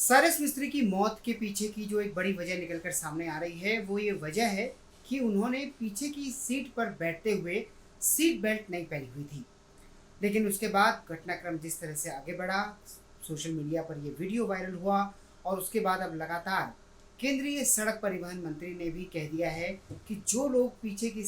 सारस मिस्त्री की मौत के पीछे की जो एक बड़ी वजह निकलकर सामने आ रही है वो ये वजह है कि उन्होंने पीछे की सीट पर बैठते हुए सीट बेल्ट नहीं पहनी हुई थी। लेकिन उसके बाद घटनाक्रम जिस तरह से आगे बढ़ा, सोशल मीडिया पर ये वीडियो वायरल हुआ और उसके बाद अब लगातार केंद्रीय सड़क परिवहन मंत्री ने भी कह दिया है कि जो लोग पीछे की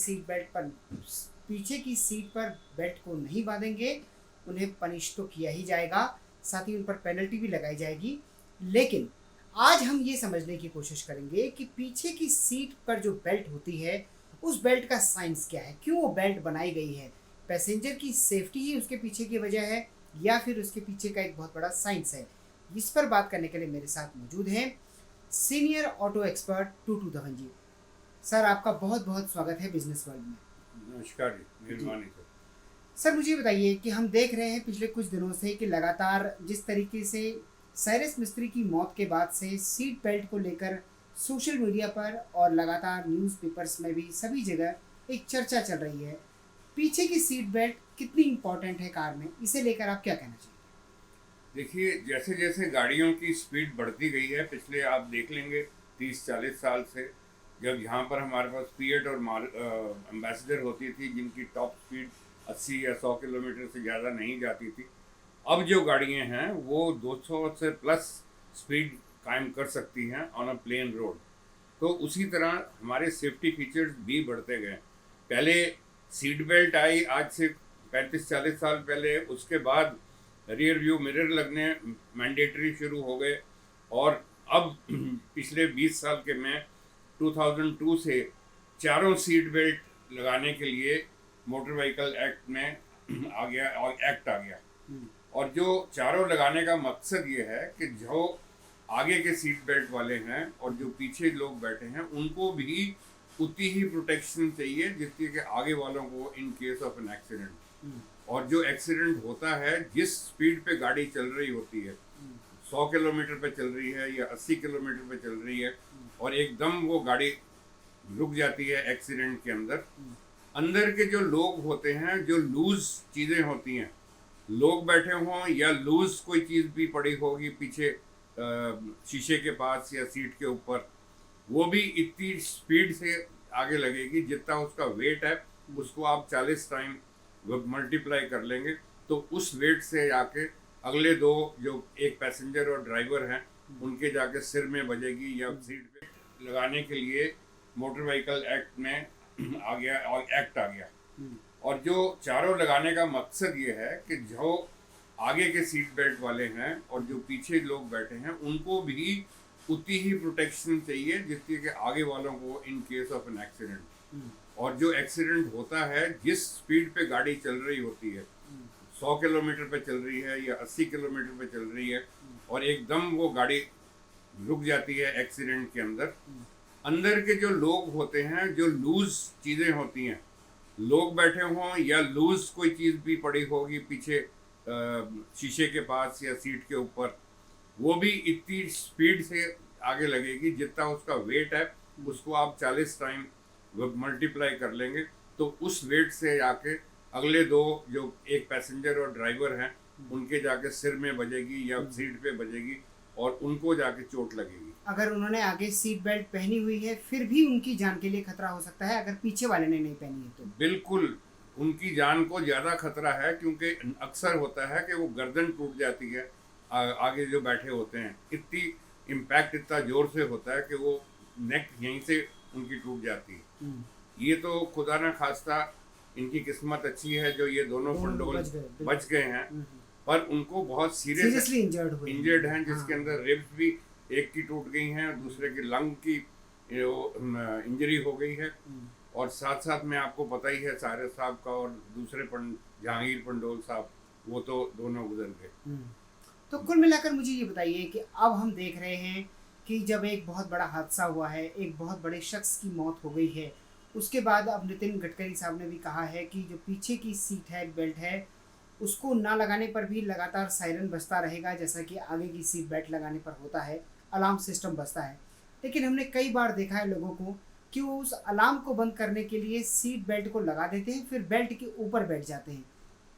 सीट पर बेल्ट को नहीं बांधेंगे उन्हें पनिश तो किया ही जाएगा, साथ ही उन पर पेनल्टी भी लगाई जाएगी। लेकिन आज हम ये समझने की कोशिश करेंगे कि पीछे की सीट पर जो बेल्ट होती है उस बेल्ट का साइंस क्या है, क्यों वो बेल्ट बनाई गई है, पैसेंजर की सेफ्टी ही उसके पीछे की वजह है या फिर उसके पीछे का एक बहुत बड़ा साइंस है। इस पर बात करने के लिए मेरे साथ मौजूद हैं सीनियर ऑटो एक्सपर्ट टूटू धवन जी। सर, आपका बहुत बहुत स्वागत है बिजनेस वर्ल्ड में। नमस्कार जी, मेहरबानी सर। सर, मुझे बताइए कि हम देख रहे हैं पिछले कुछ दिनों से कि लगातार जिस तरीके से साइरस मिस्त्री की मौत के बाद से सीट बेल्ट को लेकर सोशल मीडिया पर और लगातार न्यूज़पेपर्स में भी सभी जगह एक चर्चा चल रही है। पीछे की सीट बेल्ट कितनी इम्पोर्टेंट है कार में, इसे लेकर आप क्या कहना चाहिए? देखिए, जैसे जैसे गाड़ियों की स्पीड बढ़ती गई है, पिछले आप देख लेंगे 30-40 साल से, जब यहाँ पर हमारे पास फिएट और एम्बेसडर होती थी जिनकी टॉप स्पीड 80 या 100 किलोमीटर से ज़्यादा नहीं जाती थी। अब जो गाड़ियाँ हैं वो 200 से प्लस स्पीड कायम कर सकती हैं ऑन अ प्लेन रोड। तो उसी तरह हमारे सेफ्टी फीचर्स भी बढ़ते गए। पहले सीट बेल्ट आई आज से 35-40 साल पहले, उसके बाद रियर व्यू मिरर लगने मैंडेटरी शुरू हो गए और अब पिछले 20 साल के में 2002 से चारों सीट बेल्ट लगाने के लिए मोटर व्हीकल एक्ट में आ गया और एक्ट आ गया। और जो चारों लगाने का मकसद ये है कि जो आगे के सीट बेल्ट वाले हैं और जो पीछे लोग बैठे हैं उनको भी उतनी ही प्रोटेक्शन चाहिए जितनी कि आगे वालों को in case of an accident. और जो एक्सीडेंट होता है, जिस स्पीड पे गाड़ी चल रही होती है, 100 किलोमीटर पे चल रही है या 80 किलोमीटर पे चल रही है और एकदम वो गाड़ी रुक जाती है एक्सीडेंट के अंदर, अंदर के जो लोग होते हैं, जो लूज चीज़ें होती हैं, लोग बैठे हों या लूज कोई चीज़ भी पड़ी होगी पीछे शीशे के पास या सीट के ऊपर, वो भी इतनी स्पीड से आगे लगेगी जितना उसका वेट है उसको आप 40 टाइम मल्टीप्लाई कर लेंगे तो उस वेट से जाके अगले दो जो एक पैसेंजर और ड्राइवर हैं उनके जाके सिर में बजेगी। या सीट बेल्ट लगाने के लिए मोटर व्हीकल एक्ट में आ गया और एक्ट आ गया। और जो चारों लगाने का मकसद ये है कि जो आगे के सीट बेल्ट वाले हैं और जो पीछे लोग बैठे हैं उनको भी उतनी ही प्रोटेक्शन चाहिए जितनी कि आगे वालों को in case of an accident. और जो एक्सीडेंट होता है, जिस स्पीड पे गाड़ी चल रही होती है, 100 किलोमीटर पे चल रही है या 80 किलोमीटर पे चल रही है और एकदम वो गाड़ी रुक जाती है एक्सीडेंट के अंदर, अंदर के जो लोग होते हैं, जो लूज चीज़ें होती हैं, लोग बैठे हों या लूज कोई चीज़ भी पड़ी होगी पीछे शीशे के पास या सीट के ऊपर, वो भी इतनी स्पीड से आगे लगेगी जितना उसका वेट है उसको आप 40 टाइम मल्टीप्लाई कर लेंगे तो उस वेट से जाके अगले दो जो एक पैसेंजर और ड्राइवर हैं उनके जाके सिर में बजेगी या सीट पे बजेगी और उनको जाके चोट लगेगी। अगर उन्होंने आगे सीट बेल्ट पहनी हुई है फिर भी उनकी जान के लिए खतरा हो सकता है, अगर पीछे वाले ने नहीं पहनी है तो बिल्कुल उनकी जान को ज़्यादा खतरा है, क्योंकि अक्सर होता है कि वो गर्दन टूट जाती है। आगे जो बैठे होते हैं इतनी इम्पैक्ट इतना ज़ोर से होता है कि वो नेक यहीं से उनकी टूट जाती है। ये तो खुदा ना खास्ता इनकी किस्मत अच्छी है जो ये दोनों पंडोल बच गए हैं, पर उनको बहुत सीरियसली इंजर्ड हैं जिसके अंदर रिब्स भी एक की टूट गई हैं, दूसरे की लंग की इंजरी हो गई है। और साथ साथ में आपको पता ही है सारे साहब का और दूसरे जहांगीर पंडोल साहब, वो तो दोनों गुजर गए। तो कुल मिलाकर मुझे ये बताइए कि अब हम देख रहे हैं कि जब एक बहुत बड़ा हादसा हुआ है, एक बहुत बड़े शख्स की मौत हो गई है, उसके बाद अब नितिन गडकरी साहब ने भी कहा है कि जो पीछे की सीट है, बेल्ट है, उसको ना लगाने पर भी लगातार सायरन बजता रहेगा, जैसा कि आगे की सीट बेल्ट लगाने पर होता है, अलार्म सिस्टम बजता है। लेकिन हमने कई बार देखा है लोगों को कि वो उस अलार्म को बंद करने के लिए सीट बेल्ट को लगा देते हैं, फिर बेल्ट के ऊपर बैठ जाते हैं।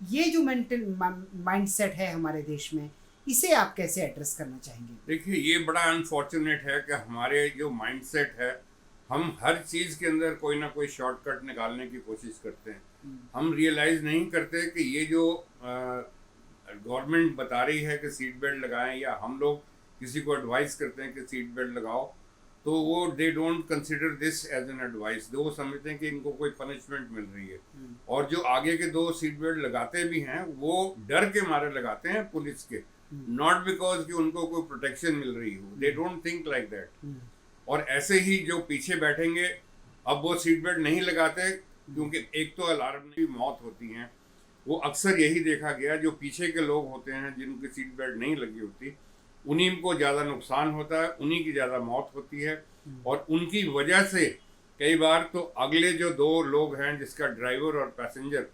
ये जो मेंटल माइंडसेट है हमारे देश में, इसे आप कैसे एड्रेस करना चाहेंगे? देखिए, ये बड़ा अनफॉर्चुनेट है कि हमारे जो माइंडसेट है, हम हर चीज़ के अंदर कोई ना कोई शॉर्टकट निकालने की कोशिश करते हैं। हम रियलाइज़ नहीं करते कि ये जो गवर्नमेंट बता रही है कि सीट बेल्ट लगाएं, या हम लोग किसी को एडवाइस करते हैं कि सीट बेल्ट लगाओ, तो वो they don't consider this as an advice. वो समझते हैं कि इनको कोई पनिशमेंट मिल रही है। और जो आगे के दो सीट बेल्ट लगाते भी हैं, वो डर के मारे लगाते हैं पुलिस के, नॉट बिकॉज कि उनको कोई प्रोटेक्शन मिल रही हो। They don't think like that. और ऐसे ही जो पीछे बैठेंगे, अब वो सीट बेल्ट नहीं लगाते, क्योंकि एक तो अलार्म की मौत होती हैं। वो अक्सर यही देखा गया, जो पीछे के लोग होते हैं जिनकी सीट बेल्ट नहीं लगी होती, उन्हीं को ज़्यादा नुकसान होता है, उन्हीं की ज़्यादा मौत होती है। और उनकी वजह से कई बार तो अगले जो दो लोग हैं, जिसका ड्राइवर और पैसेंजर,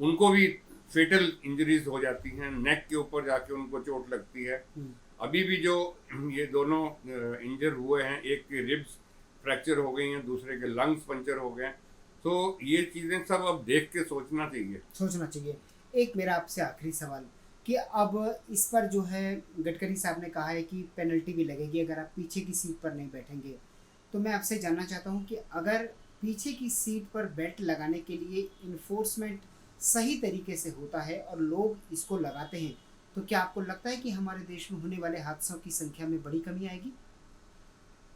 उनको भी फेटल इंजरीज हो जाती हैं, नेक के ऊपर जाके उनको चोट लगती है। अभी भी जो ये दोनों इंजर हुए हैं, एक के रिब्स फ्रैक्चर हो गई हैं, दूसरे के लंग्स पंचर हो गए हैं। तो ये चीज़ें सब अब देख के सोचना चाहिए। एक मेरा आपसे आखिरी सवाल कि अब इस पर जो है गडकरी साहब ने कहा है कि पेनल्टी भी लगेगी अगर आप पीछे की सीट पर नहीं बैठेंगे। तो मैं आपसे जानना चाहता हूं कि अगर पीछे की सीट पर बेल्ट लगाने के लिए इन्फोर्समेंट सही तरीके से होता है और लोग इसको लगाते हैं, तो क्या आपको लगता है कि हमारे देश में होने वाले हादसों की संख्या में बड़ी कमी आएगी?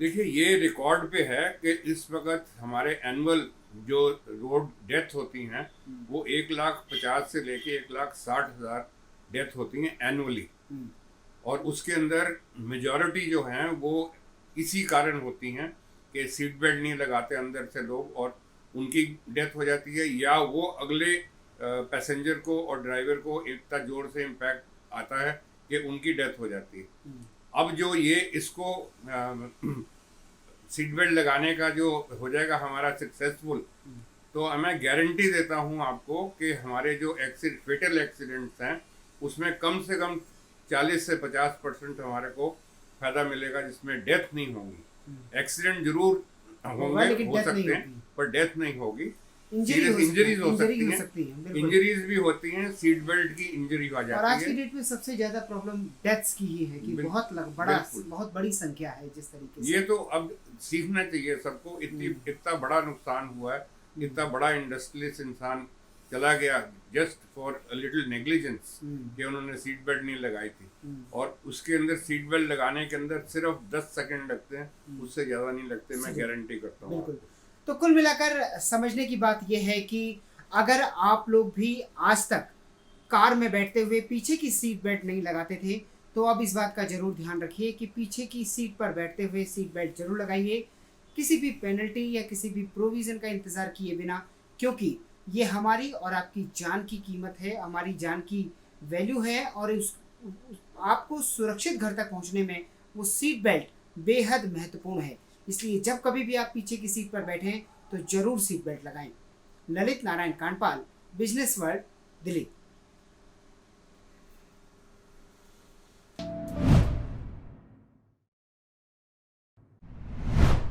देखिए, ये रिकॉर्ड पे है कि इस वक्त हमारे एनुअल जो रोड डेथ होती हैं, वो 1,50,000 से लेके 1,60,000 डेथ होती हैं एनुअली। और उसके अंदर मेजॉरिटी जो हैं वो इसी कारण होती हैं कि सीट बेल्ट नहीं लगाते अंदर से लोग, और उनकी डेथ हो जाती है, या वो अगले पैसेंजर को और ड्राइवर को इतना जोर से इम्पैक्ट आता है कि उनकी डेथ हो जाती है। अब जो ये इसको सीट बेल्ट लगाने का जो हो जाएगा हमारा सक्सेसफुल, तो मैं गारंटी देता हूँ आपको कि हमारे जो फेटल एक्सीडेंट्स हैं, उसमें कम से कम 40 से 50% हमारे को फायदा मिलेगा, जिसमें डेथ नहीं होगी। एक्सीडेंट जरूर होंगे, हो सकते हैं, पर डेथ नहीं होगी। इंजरीज हो सकती हैं, इंजरीज भी होती हैं, सीट बेल्ट की इंजरी हो जाती है। और आज की डेट में सबसे ज्यादा प्रॉब्लम डेथ्स की ही है कि बहुत बड़ी संख्या है। जिस तरीके से ये तो अब सीखना चाहिए सबको। इतना बड़ा नुकसान हुआ है, इतना बड़ा इंडस्ट्रियलिस्ट इंसान चला गया just for a little negligence कि उन्होंने सीट बेल्ट नहीं लगाई थी। और उसके अंदर सीट बेल्ट लगाने के अंदर सिर्फ 10 सेकंड लगते हैं, उससे ज़्यादा नहीं लगते, मैं गारंटी करता हूँ। बिल्कुल। तो कुल मिलाकर समझने की बात यह है कि अगर आप लोग भी आज तक कार में बैठते हुए पीछे की सीट बेल्ट नहीं लगाते थे, तो अब इस बात का जरूर ध्यान रखिए कि पीछे की सीट पर बैठते हुए सीट बेल्ट जरूर लगाइए, किसी भी पेनल्टी या किसी भी प्रोविज़न का इंतज़ार किए बिना, क्योंकि ये हमारी और आपकी जान की कीमत है, हमारी जान की वैल्यू है। और आपको सुरक्षित घर तक पहुंचने में वो सीट बेल्ट बेहद महत्वपूर्ण है। इसलिए जब कभी भी आप पीछे की सीट पर बैठें तो जरूर सीट बेल्ट लगाएं। Lalit Narayan Kandpal, business world, Delhi.